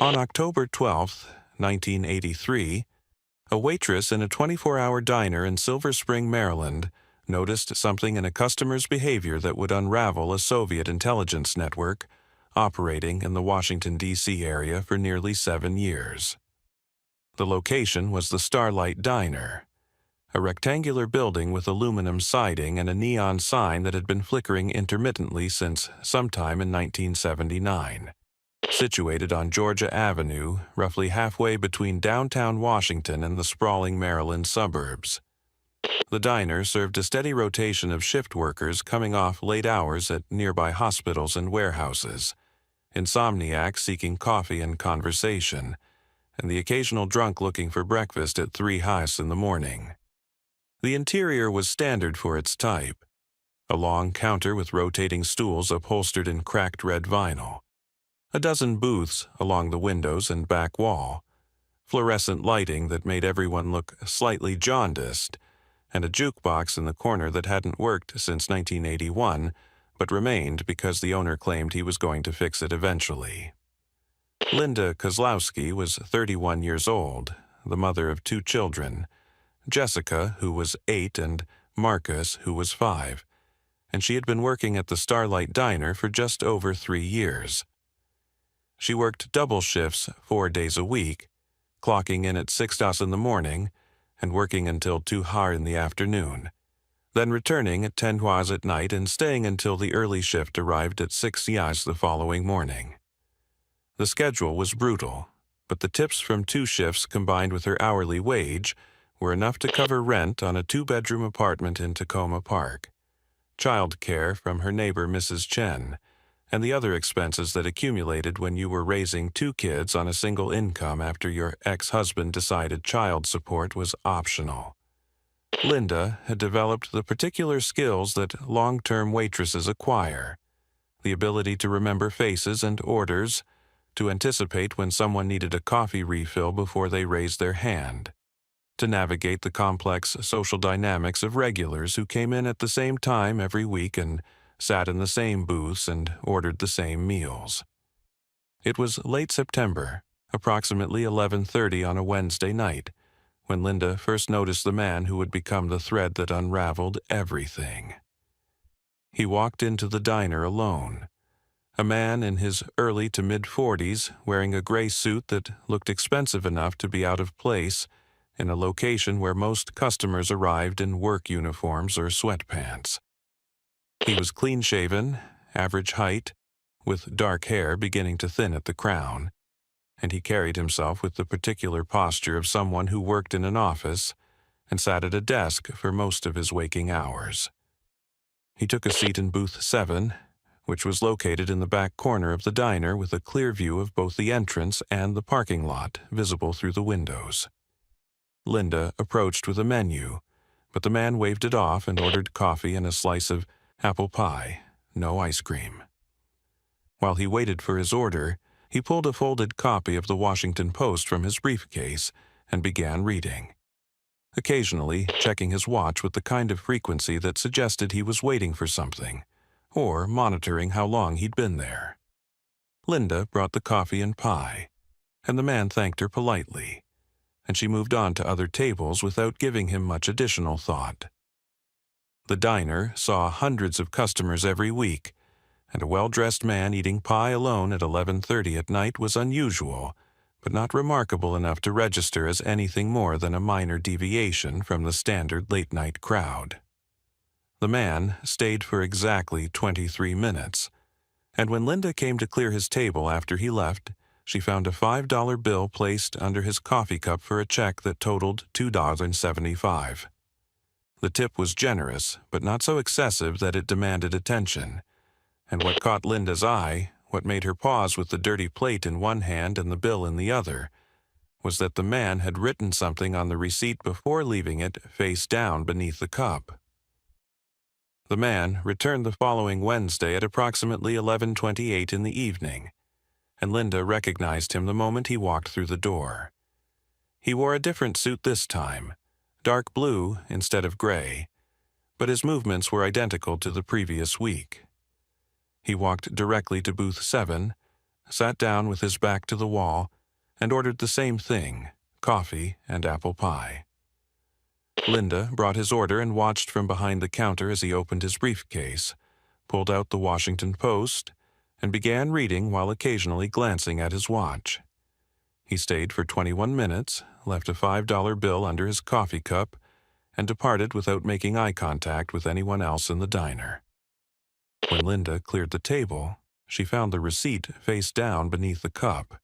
On October 12, 1983, a waitress in a 24-hour diner in Silver Spring, Maryland, noticed something in a customer's behavior that would unravel a Soviet intelligence network operating in the Washington, D.C. area for nearly 7 years. The location was the Starlight Diner, a rectangular building with aluminum siding and a neon sign that had been flickering intermittently since sometime in 1979. Situated on Georgia Avenue, roughly halfway between downtown Washington and the sprawling Maryland suburbs. The diner served a steady rotation of shift workers coming off late hours at nearby hospitals and warehouses, insomniacs seeking coffee and conversation, and the occasional drunk looking for breakfast at 3 in the morning. The interior was standard for its type, a long counter with rotating stools upholstered in cracked red vinyl, a dozen booths along the windows and back wall, fluorescent lighting that made everyone look slightly jaundiced, and a jukebox in the corner that hadn't worked since 1981, but remained because the owner claimed he was going to fix it eventually. Linda Kozlowski was 31 years old, the mother of 2 children, Jessica, who was 8, and Marcus, who was 5, and she had been working at the Starlight Diner for just over 3 years. She worked double shifts 4 days a week, clocking in at 6 in the morning and working until 2 in the afternoon, then returning at 10 at night and staying until the early shift arrived at 6 the following morning. The schedule was brutal, but the tips from 2 shifts combined with her hourly wage were enough to cover rent on a 2-bedroom apartment in Tacoma Park, child care from her neighbor Mrs. Chen, and the other expenses that accumulated when you were raising 2 kids on a single income after your ex-husband decided child support was optional. Linda had developed the particular skills that long-term waitresses acquire: the ability to remember faces and orders, to anticipate when someone needed a coffee refill before they raised their hand, to navigate the complex social dynamics of regulars who came in at the same time every week and sat in the same booths and ordered the same meals. It was late September, approximately 11:30 on a Wednesday night, when Linda first noticed the man who would become the thread that unraveled everything. He walked into the diner alone, a man in his early to mid-40s wearing a gray suit that looked expensive enough to be out of place in a location where most customers arrived in work uniforms or sweatpants. He was clean-shaven, average height, with dark hair beginning to thin at the crown, and he carried himself with the particular posture of someone who worked in an office and sat at a desk for most of his waking hours. He took a seat in booth 7, which was located in the back corner of the diner with a clear view of both the entrance and the parking lot visible through the windows. Linda approached with a menu, but the man waved it off and ordered coffee and a slice of apple pie, no ice cream. While he waited for his order, he pulled a folded copy of the Washington Post from his briefcase and began reading, occasionally checking his watch with the kind of frequency that suggested he was waiting for something, or monitoring how long he'd been there. Linda brought the coffee and pie, and the man thanked her politely, and she moved on to other tables without giving him much additional thought. The diner saw hundreds of customers every week, and a well-dressed man eating pie alone at 11:30 at night was unusual, but not remarkable enough to register as anything more than a minor deviation from the standard late-night crowd. The man stayed for exactly 23 minutes, and when Linda came to clear his table after he left, she found a $5 bill placed under his coffee cup for a check that totaled $2.75. The tip was generous, but not so excessive that it demanded attention, and what caught Linda's eye, what made her pause with the dirty plate in one hand and the bill in the other, was that the man had written something on the receipt before leaving it face down beneath the cup. The man returned the following Wednesday at approximately 11:28 in the evening, and Linda recognized him the moment he walked through the door. He wore a different suit this time, dark blue instead of gray, but his movements were identical to the previous week. He walked directly to booth 7 sat down with his back to the wall, and ordered the same thing, coffee and apple pie. Linda brought his order and watched from behind the counter as he opened his briefcase, pulled out the Washington Post, and began reading while occasionally glancing at his watch. He stayed for 21 minutes, left a $5 bill under his coffee cup, and departed without making eye contact with anyone else in the diner. When Linda cleared the table, she found the receipt face down beneath the cup,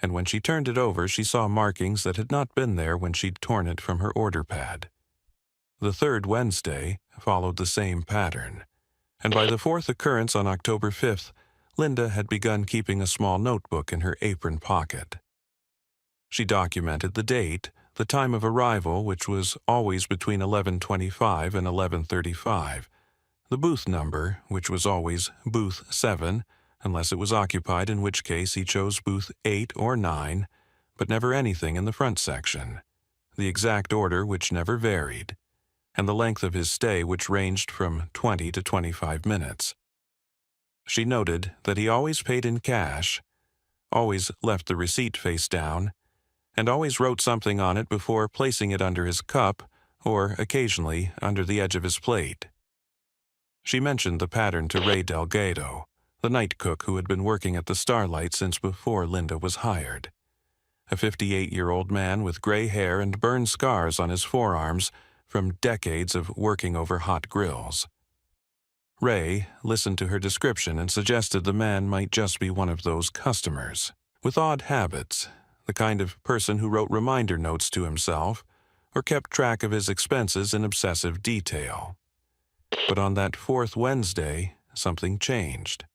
and when she turned it over, she saw markings that had not been there when she'd torn it from her order pad. The third Wednesday followed the same pattern, and by the fourth occurrence on October 5th, Linda had begun keeping a small notebook in her apron pocket. She documented the date, the time of arrival, which was always between 11:25 and 11:35, the booth number, which was always booth 7, unless it was occupied, in which case he chose booth 8 or 9, but never anything in the front section, the exact order, which never varied, and the length of his stay, which ranged from 20 to 25 minutes. She noted that he always paid in cash, always left the receipt face down, and always wrote something on it before placing it under his cup or, occasionally, under the edge of his plate. She mentioned the pattern to Ray Delgado, the night cook who had been working at the Starlight since before Linda was hired. A 58-year-old man with gray hair and burn scars on his forearms from decades of working over hot grills. Ray listened to her description and suggested the man might just be one of those customers, with odd habits, the kind of person who wrote reminder notes to himself or kept track of his expenses in obsessive detail. But on that fourth Wednesday, something changed.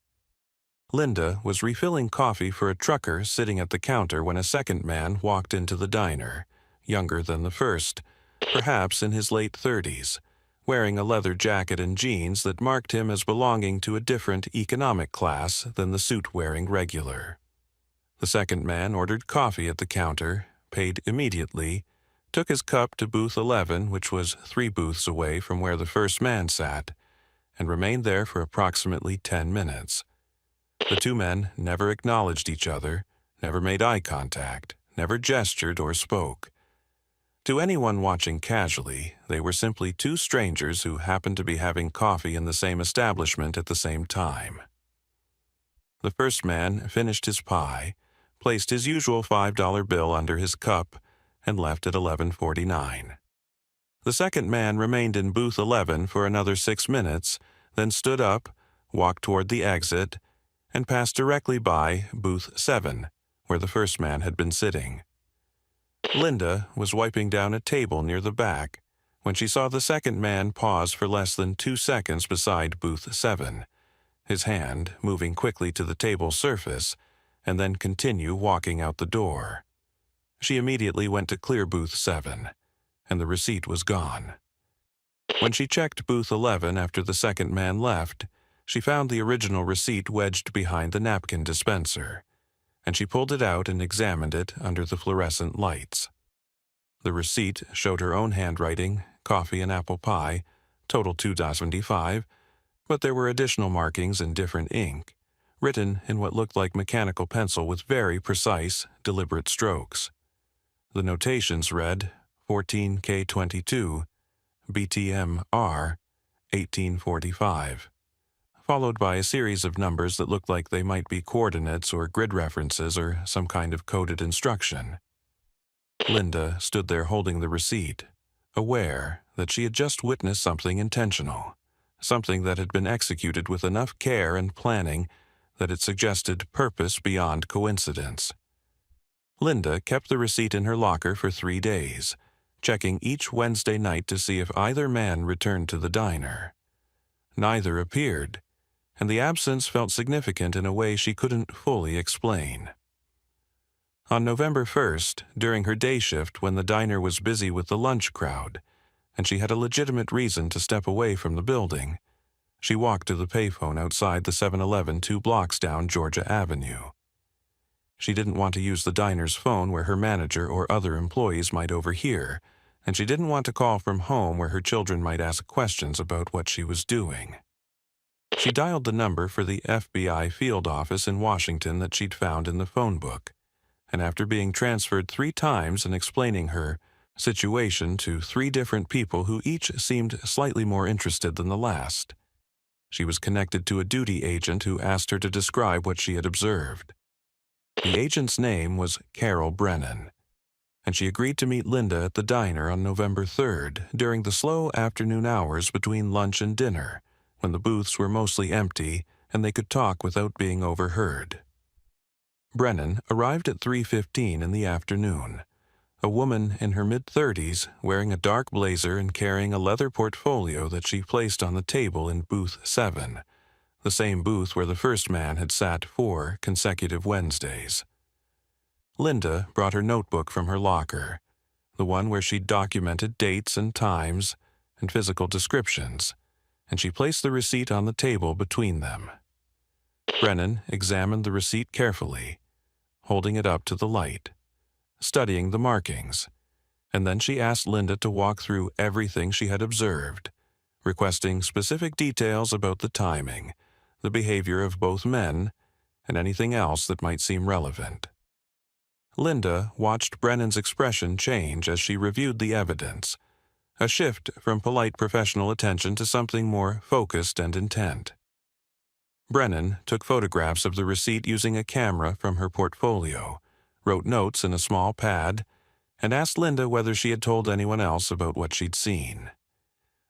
Linda was refilling coffee for a trucker sitting at the counter when a second man walked into the diner, younger than the first, perhaps in his late 30s, wearing a leather jacket and jeans that marked him as belonging to a different economic class than the suit-wearing regular. The second man ordered coffee at the counter, paid immediately, took his cup to booth 11, which was 3 booths away from where the first man sat, and remained there for approximately 10 minutes. The two men never acknowledged each other, never made eye contact, never gestured or spoke. To anyone watching casually, they were simply two strangers who happened to be having coffee in the same establishment at the same time. The first man finished his pie, placed his usual $5 bill under his cup, and left at 11:49. The second man remained in booth 11 for another 6 minutes, then stood up, walked toward the exit, and passed directly by booth 7, where the first man had been sitting. Linda was wiping down a table near the back when she saw the second man pause for less than 2 seconds beside booth 7, his hand moving quickly to the table surface, and then continue walking out the door. She immediately went to clear booth 7, and the receipt was gone. When she checked booth 11 after the second man left, she found the original receipt wedged behind the napkin dispenser, and she pulled it out and examined it under the fluorescent lights. The receipt showed her own handwriting, coffee and apple pie, total $2.75, but there were additional markings in different ink, written in what looked like mechanical pencil with very precise, deliberate strokes. The notations read 14K22, BTM-R, 1845, followed by a series of numbers that looked like they might be coordinates or grid references or some kind of coded instruction. Linda stood there holding the receipt, aware that she had just witnessed something intentional, something that had been executed with enough care and planning that it suggested purpose beyond coincidence. Linda kept the receipt in her locker for 3 days, checking each Wednesday night to see if either man returned to the diner. Neither appeared, and the absence felt significant in a way she couldn't fully explain. On November 1st, during her day shift when the diner was busy with the lunch crowd, and she had a legitimate reason to step away from the building, she walked to the payphone outside the 7-Eleven 2 blocks down Georgia Avenue. She didn't want to use the diner's phone where her manager or other employees might overhear, and she didn't want to call from home where her children might ask questions about what she was doing. She dialed the number for the FBI field office in Washington that she'd found in the phone book, and after being transferred 3 times and explaining her situation to 3 different people who each seemed slightly more interested than the last, she was connected to a duty agent who asked her to describe what she had observed. The agent's name was Carol Brennan, and she agreed to meet Linda at the diner on November 3rd during the slow afternoon hours between lunch and dinner, when the booths were mostly empty and they could talk without being overheard. Brennan arrived at 3:15 in the afternoon, a woman in her mid-30s wearing a dark blazer and carrying a leather portfolio that she placed on the table in booth 7, the same booth where the first man had sat 4 consecutive Wednesdays. Linda brought her notebook from her locker, the one where she'd documented dates and times and physical descriptions, and she placed the receipt on the table between them. Brennan examined the receipt carefully, holding it up to the light, studying the markings, and then she asked Linda to walk through everything she had observed, requesting specific details about the timing, the behavior of both men, and anything else that might seem relevant. Linda watched Brennan's expression change as she reviewed the evidence, a shift from polite professional attention to something more focused and intent. Brennan took photographs of the receipt using a camera from her portfolio, wrote notes in a small pad, and asked Linda whether she had told anyone else about what she'd seen.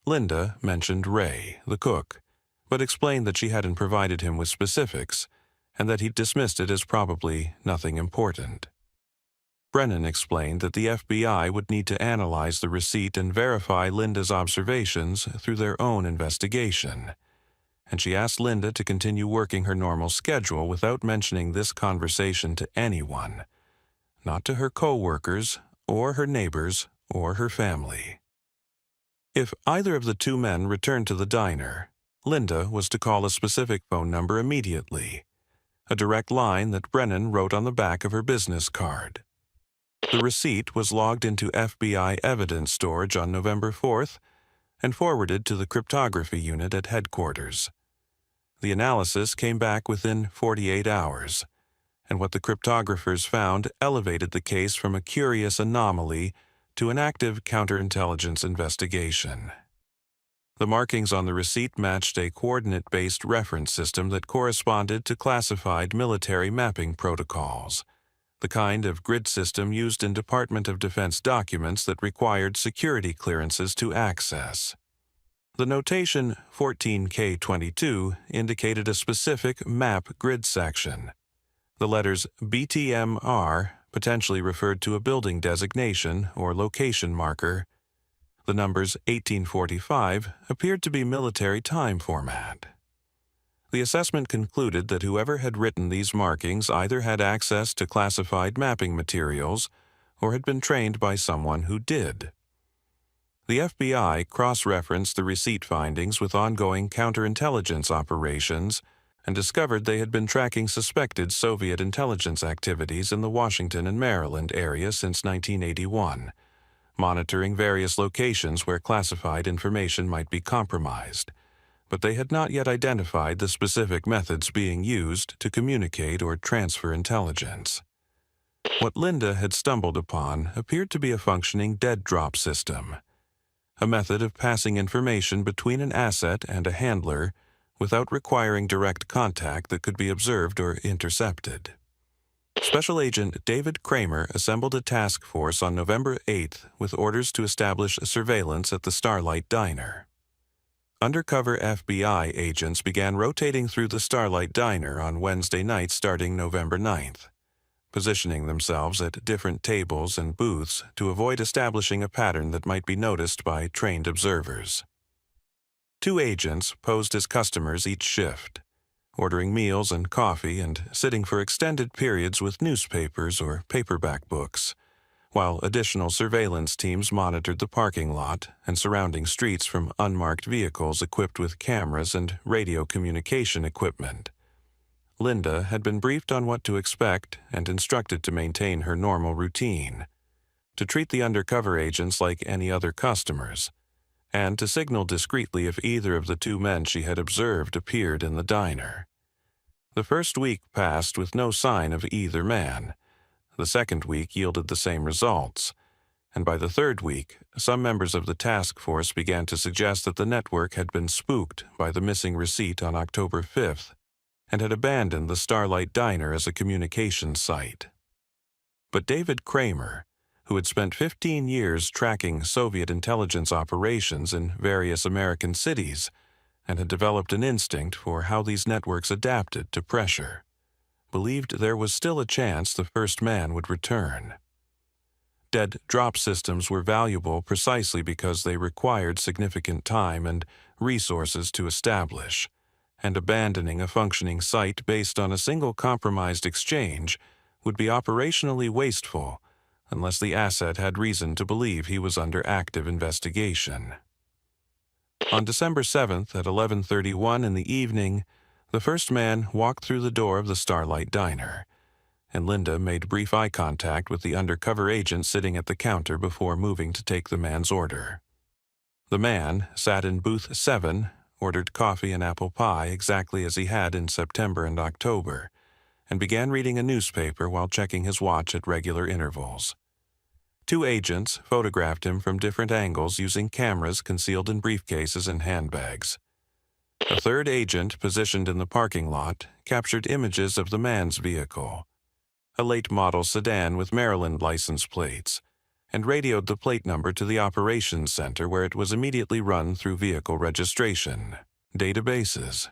Linda mentioned Ray, the cook, but explained that she hadn't provided him with specifics and that he'd dismissed it as probably nothing important. Brennan explained that the FBI would need to analyze the receipt and verify Linda's observations through their own investigation, and she asked Linda to continue working her normal schedule without mentioning this conversation to anyone, not to her co-workers or her neighbors or her family. If either of the 2 men returned to the diner, Linda was to call a specific phone number immediately, a direct line that Brennan wrote on the back of her business card. The receipt was logged into FBI evidence storage on November 4th and forwarded to the cryptography unit at headquarters. The analysis came back within 48 hours, and what the cryptographers found elevated the case from a curious anomaly to an active counterintelligence investigation. The markings on the receipt matched a coordinate-based reference system that corresponded to classified military mapping protocols, the kind of grid system used in Department of Defense documents that required security clearances to access. The notation 14K22 indicated a specific map grid section. The letters BTMR potentially referred to a building designation or location marker. The numbers 1845 appeared to be military time format. The assessment concluded that whoever had written these markings either had access to classified mapping materials or had been trained by someone who did. The FBI cross-referenced the receipt findings with ongoing counterintelligence operations and discovered they had been tracking suspected Soviet intelligence activities in the Washington and Maryland area since 1981, monitoring various locations where classified information might be compromised, but they had not yet identified the specific methods being used to communicate or transfer intelligence. What Linda had stumbled upon appeared to be a functioning dead drop system, a method of passing information between an asset and a handler without requiring direct contact that could be observed or intercepted. Special Agent David Kramer assembled a task force on November 8th with orders to establish surveillance at the Starlight Diner. Undercover FBI agents began rotating through the Starlight Diner on Wednesday night starting November 9th, positioning themselves at different tables and booths to avoid establishing a pattern that might be noticed by trained observers. 2 agents posed as customers each shift, ordering meals and coffee and sitting for extended periods with newspapers or paperback books, while additional surveillance teams monitored the parking lot and surrounding streets from unmarked vehicles equipped with cameras and radio communication equipment. Linda had been briefed on what to expect and instructed to maintain her normal routine, to treat the undercover agents like any other customers, and to signal discreetly if either of the two men she had observed appeared in the diner. The first week passed with no sign of either man. The second week yielded the same results, and by the third week, some members of the task force began to suggest that the network had been spooked by the missing receipt on October 5th and had abandoned the Starlight Diner as a communications site. But David Kramer, who had spent 15 years tracking Soviet intelligence operations in various American cities and had developed an instinct for how these networks adapted to pressure, believed there was still a chance the first man would return. Dead drop systems were valuable precisely because they required significant time and resources to establish, and abandoning a functioning site based on a single compromised exchange would be operationally wasteful unless the asset had reason to believe he was under active investigation. On December 7th at 11:31 in the evening, the first man walked through the door of the Starlight Diner, and Linda made brief eye contact with the undercover agent sitting at the counter before moving to take the man's order. The man sat in booth 7, ordered coffee and apple pie exactly as he had in September and October, and began reading a newspaper while checking his watch at regular intervals. Two agents photographed him from different angles using cameras concealed in briefcases and handbags. A third agent, positioned in the parking lot, captured images of the man's vehicle, a late-model sedan with Maryland license plates, and radioed the plate number to the operations center where it was immediately run through vehicle registration databases.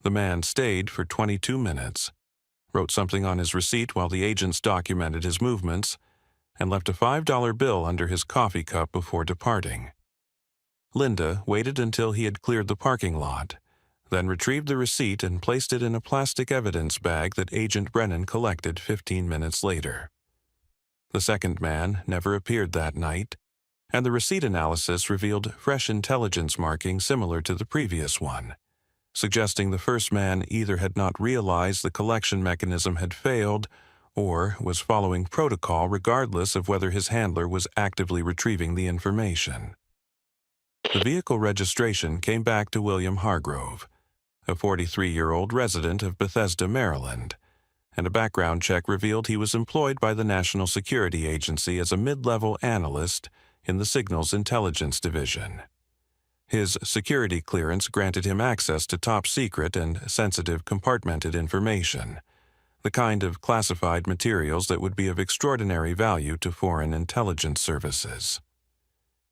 The man stayed for 22 minutes, wrote something on his receipt while the agents documented his movements, and left a $5 bill under his coffee cup before departing. Linda waited until he had cleared the parking lot, then retrieved the receipt and placed it in a plastic evidence bag that Agent Brennan collected 15 minutes later. The second man never appeared that night, and the receipt analysis revealed fresh intelligence markings similar to the previous one, suggesting the first man either had not realized the collection mechanism had failed or was following protocol regardless of whether his handler was actively retrieving the information. The vehicle registration came back to William Hargrove, a 43-year-old resident of Bethesda, Maryland, and a background check revealed he was employed by the National Security Agency as a mid-level analyst in the Signals Intelligence Division. His security clearance granted him access to top-secret and sensitive compartmented information, the kind of classified materials that would be of extraordinary value to foreign intelligence services.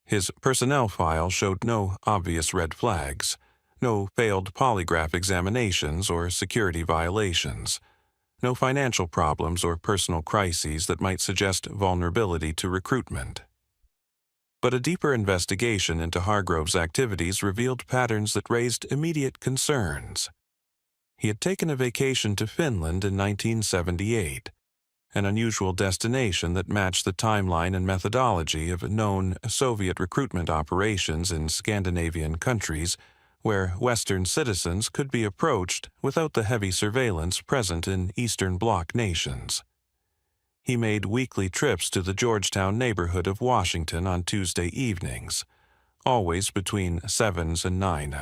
His personnel file showed no obvious red flags, no failed polygraph examinations or security violations, no financial problems or personal crises that might suggest vulnerability to recruitment. But a deeper investigation into Hargrove's activities revealed patterns that raised immediate concerns. He had taken a vacation to Finland in 1978, an unusual destination that matched the timeline and methodology of known Soviet recruitment operations in Scandinavian countries where Western citizens could be approached without the heavy surveillance present in Eastern Bloc nations. He made weekly trips to the Georgetown neighborhood of Washington on Tuesday evenings, always between 7s and 9,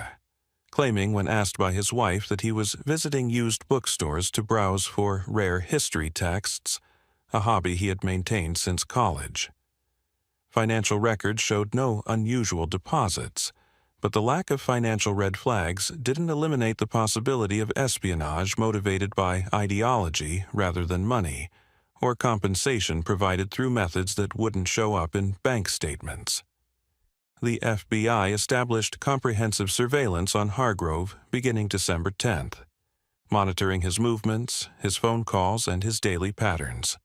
claiming when asked by his wife that he was visiting used bookstores to browse for rare history texts, a hobby he had maintained since college. Financial records showed no unusual deposits, but the lack of financial red flags didn't eliminate the possibility of espionage motivated by ideology rather than money, or compensation provided through methods that wouldn't show up in bank statements. The FBI established comprehensive surveillance on Hargrove beginning December 10th, monitoring his movements, his phone calls, and his daily patterns.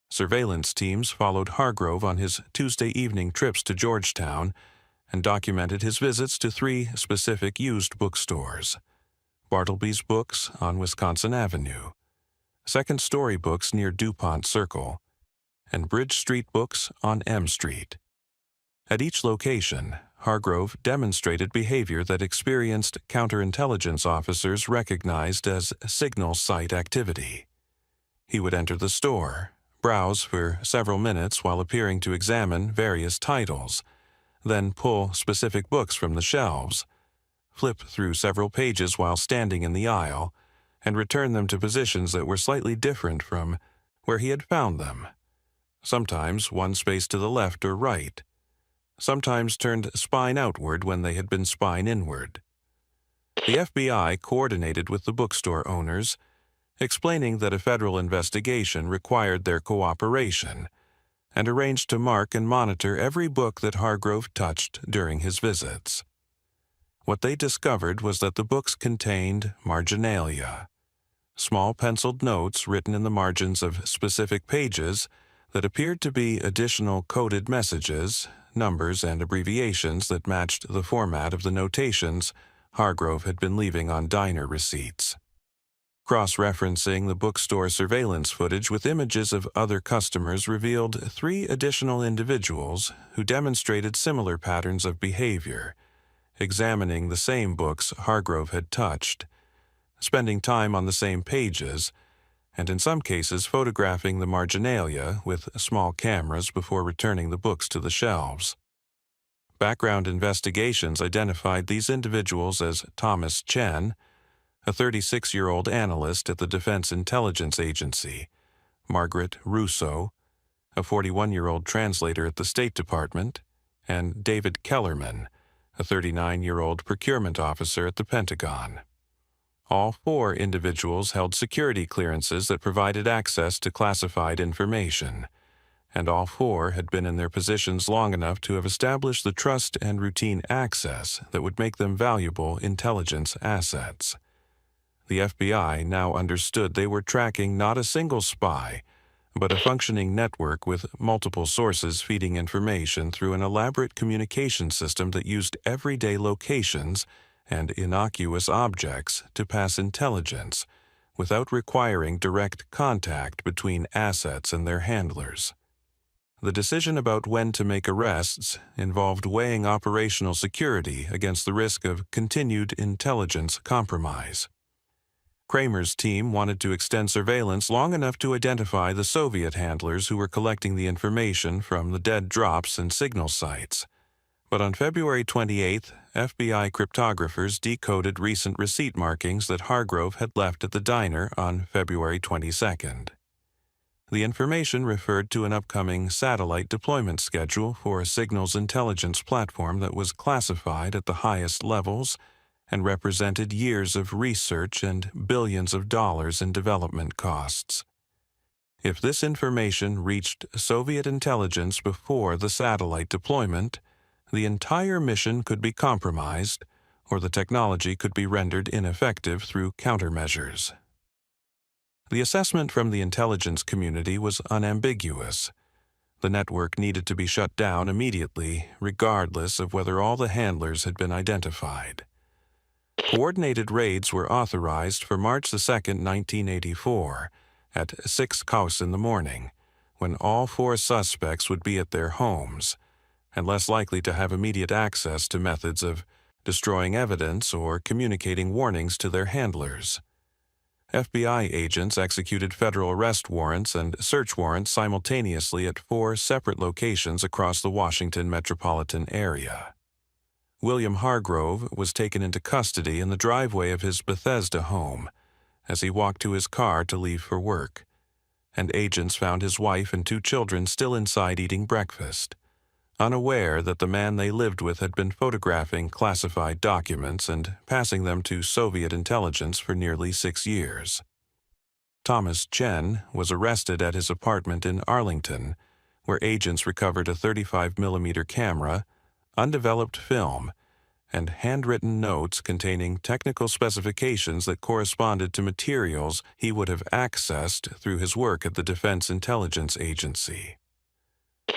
Surveillance teams followed Hargrove on his Tuesday evening trips to Georgetown and documented his visits to 3 specific used bookstores: Bartleby's Books on Wisconsin Avenue, Second Story Books near DuPont Circle, and Bridge Street Books on M Street. At each location, Hargrove demonstrated behavior that experienced counterintelligence officers recognized as signal site activity. He would enter the store, browse for several minutes while appearing to examine various titles, then pull specific books from the shelves, flip through several pages while standing in the aisle, and return them to positions that were slightly different from where he had found them. Sometimes one space to the left or right. Sometimes turned spine outward when they had been spine inward. The FBI coordinated with the bookstore owners, explaining that a federal investigation required their cooperation, and arranged to mark and monitor every book that Hargrove touched during his visits. What they discovered was that the books contained marginalia, small penciled notes written in the margins of specific pages that appeared to be additional coded messages, numbers, and abbreviations that matched the format of the notations Hargrove had been leaving on diner receipts. Cross-referencing the bookstore surveillance footage with images of other customers revealed 3 additional individuals who demonstrated similar patterns of behavior, examining the same books Hargrove had touched, spending time on the same pages, and in some cases photographing the marginalia with small cameras before returning the books to the shelves. Background investigations identified these individuals as Thomas Chen, a 36-year-old analyst at the Defense Intelligence Agency, Margaret Russo, a 41-year-old translator at the State Department, and David Kellerman, a 39-year-old procurement officer at the Pentagon. All 4 individuals held security clearances that provided access to classified information, and all 4 had been in their positions long enough to have established the trust and routine access that would make them valuable intelligence assets. The FBI now understood they were tracking not a single spy, but a functioning network with multiple sources feeding information through an elaborate communication system that used everyday locations and innocuous objects to pass intelligence without requiring direct contact between assets and their handlers. The decision about when to make arrests involved weighing operational security against the risk of continued intelligence compromise. Kramer's team wanted to extend surveillance long enough to identify the Soviet handlers who were collecting the information from the dead drops and signal sites. But on February 28th, FBI cryptographers decoded recent receipt markings that Hargrove had left at the diner on February 22nd. The information referred to an upcoming satellite deployment schedule for a signals intelligence platform that was classified at the highest levels and represented years of research and billions of dollars in development costs. If this information reached Soviet intelligence before the satellite deployment, the entire mission could be compromised, or the technology could be rendered ineffective through countermeasures. The assessment from the intelligence community was unambiguous. The network needed to be shut down immediately, regardless of whether all the handlers had been identified. Coordinated raids were authorized for March 2, 1984, at 6 Kaus in the morning, when all 4 suspects would be at their homes, and less likely to have immediate access to methods of destroying evidence or communicating warnings to their handlers. FBI agents executed federal arrest warrants and search warrants simultaneously at 4 separate locations across the Washington metropolitan area. William Hargrove was taken into custody in the driveway of his Bethesda home as he walked to his car to leave for work, and agents found his wife and 2 children still inside eating breakfast, unaware that the man they lived with had been photographing classified documents and passing them to Soviet intelligence for nearly 6 years. Thomas Chen was arrested at his apartment in Arlington, where agents recovered a 35mm camera, undeveloped film, and handwritten notes containing technical specifications that corresponded to materials he would have accessed through his work at the Defense Intelligence Agency.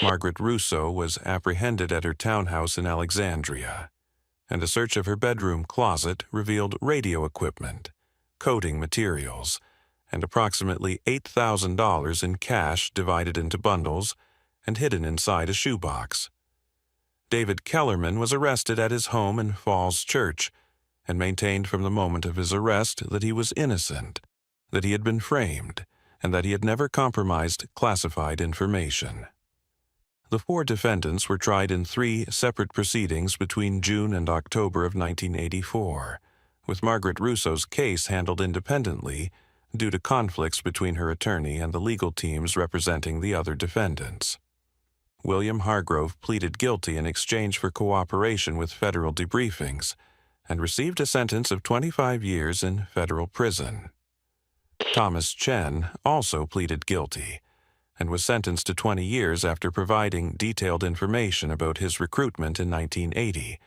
Margaret Russo was apprehended at her townhouse in Alexandria, and a search of her bedroom closet revealed radio equipment, coding materials, and approximately $8,000 in cash divided into bundles and hidden inside a shoebox. David Kellerman was arrested at his home in Falls Church and maintained from the moment of his arrest that he was innocent, that he had been framed, and that he had never compromised classified information. The 4 defendants were tried in 3 separate proceedings between June and October of 1984, with Margaret Russo's case handled independently due to conflicts between her attorney and the legal teams representing the other defendants. William Hargrove pleaded guilty in exchange for cooperation with federal debriefings and received a sentence of 25 years in federal prison. Thomas Chen also pleaded guilty and was sentenced to 20 years after providing detailed information about his recruitment in 1980,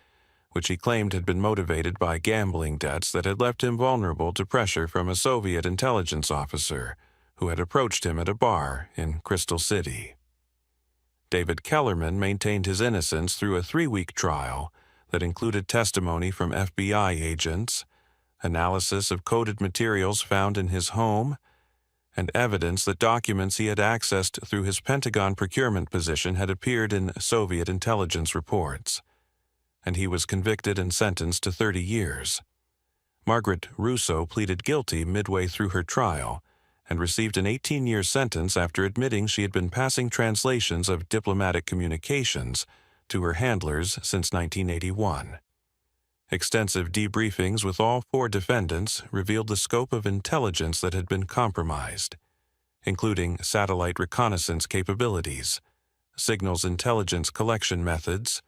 which he claimed had been motivated by gambling debts that had left him vulnerable to pressure from a Soviet intelligence officer who had approached him at a bar in Crystal City. David Kellerman maintained his innocence through a 3-week trial that included testimony from FBI agents, analysis of coded materials found in his home, and evidence that documents he had accessed through his Pentagon procurement position had appeared in Soviet intelligence reports, and he was convicted and sentenced to 30 years. Margaret Russo pleaded guilty midway through her trial and received an 18-year sentence after admitting she had been passing translations of diplomatic communications to her handlers since 1981. Extensive debriefings with all 4 defendants revealed the scope of intelligence that had been compromised, including satellite reconnaissance capabilities, signals intelligence collection methods,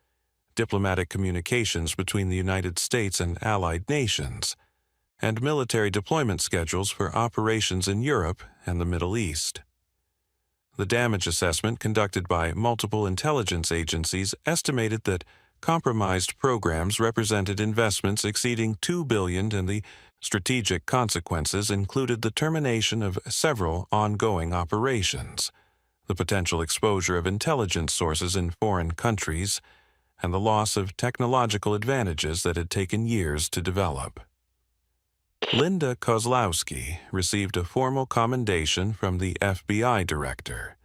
diplomatic communications between the United States and allied nations, and military deployment schedules for operations in Europe and the Middle East. The damage assessment conducted by multiple intelligence agencies estimated that compromised programs represented investments exceeding $2 billion, and the strategic consequences included the termination of several ongoing operations, the potential exposure of intelligence sources in foreign countries, and the loss of technological advantages that had taken years to develop. Linda Kozlowski received a formal commendation from the FBI director,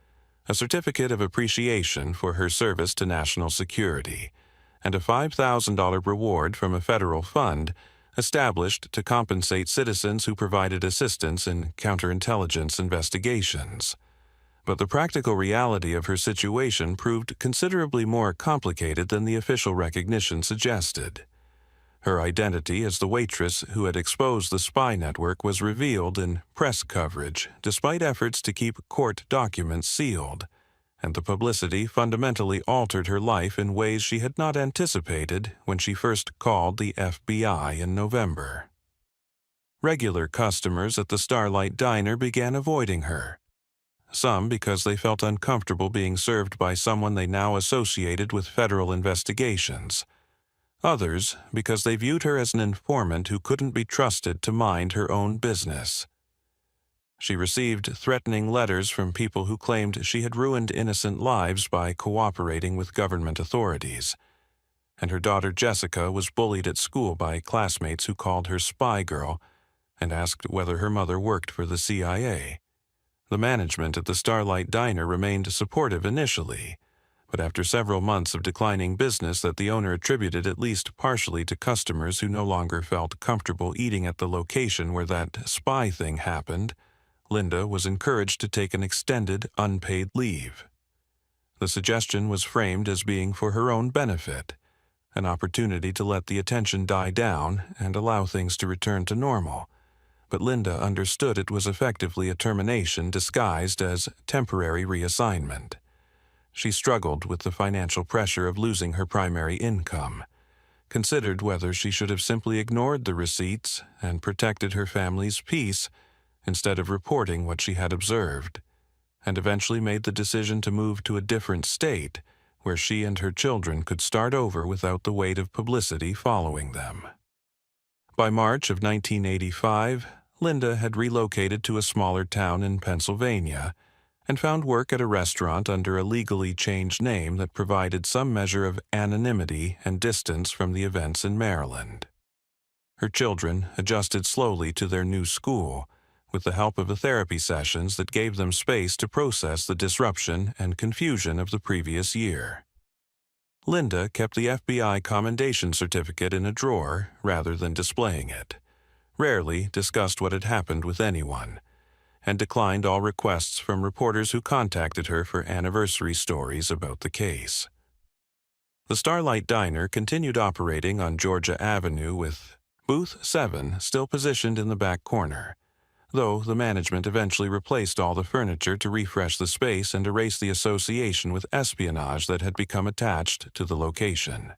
a certificate of appreciation for her service to national security, and a $5,000 reward from a federal fund established to compensate citizens who provided assistance in counterintelligence investigations. But the practical reality of her situation proved considerably more complicated than the official recognition suggested. Her identity as the waitress who had exposed the spy network was revealed in press coverage, despite efforts to keep court documents sealed, and the publicity fundamentally altered her life in ways she had not anticipated when she first called the FBI in November. Regular customers at the Starlight Diner began avoiding her, some because they felt uncomfortable being served by someone they now associated with federal investigations, others because they viewed her as an informant who couldn't be trusted to mind her own business. She received threatening letters from people who claimed she had ruined innocent lives by cooperating with government authorities, and her daughter Jessica was bullied at school by classmates who called her spy girl and asked whether her mother worked for the CIA. The management at the Starlight Diner remained supportive initially, but after several months of declining business that the owner attributed at least partially to customers who no longer felt comfortable eating at the location where that spy thing happened, Linda was encouraged to take an extended, unpaid leave. The suggestion was framed as being for her own benefit, an opportunity to let the attention die down and allow things to return to normal, but Linda understood it was effectively a termination disguised as temporary reassignment. She struggled with the financial pressure of losing her primary income, considered whether she should have simply ignored the receipts and protected her family's peace instead of reporting what she had observed, and eventually made the decision to move to a different state where she and her children could start over without the weight of publicity following them. By March of 1985, Linda had relocated to a smaller town in Pennsylvania and found work at a restaurant under a legally changed name that provided some measure of anonymity and distance from the events in Maryland. Her children adjusted slowly to their new school, with the help of the therapy sessions that gave them space to process the disruption and confusion of the previous year. Linda kept the FBI commendation certificate in a drawer rather than displaying it, rarely discussed what had happened with anyone, and declined all requests from reporters who contacted her for anniversary stories about the case. The Starlight Diner continued operating on Georgia Avenue with Booth 7 still positioned in the back corner, though the management eventually replaced all the furniture to refresh the space and erase the association with espionage that had become attached to the location.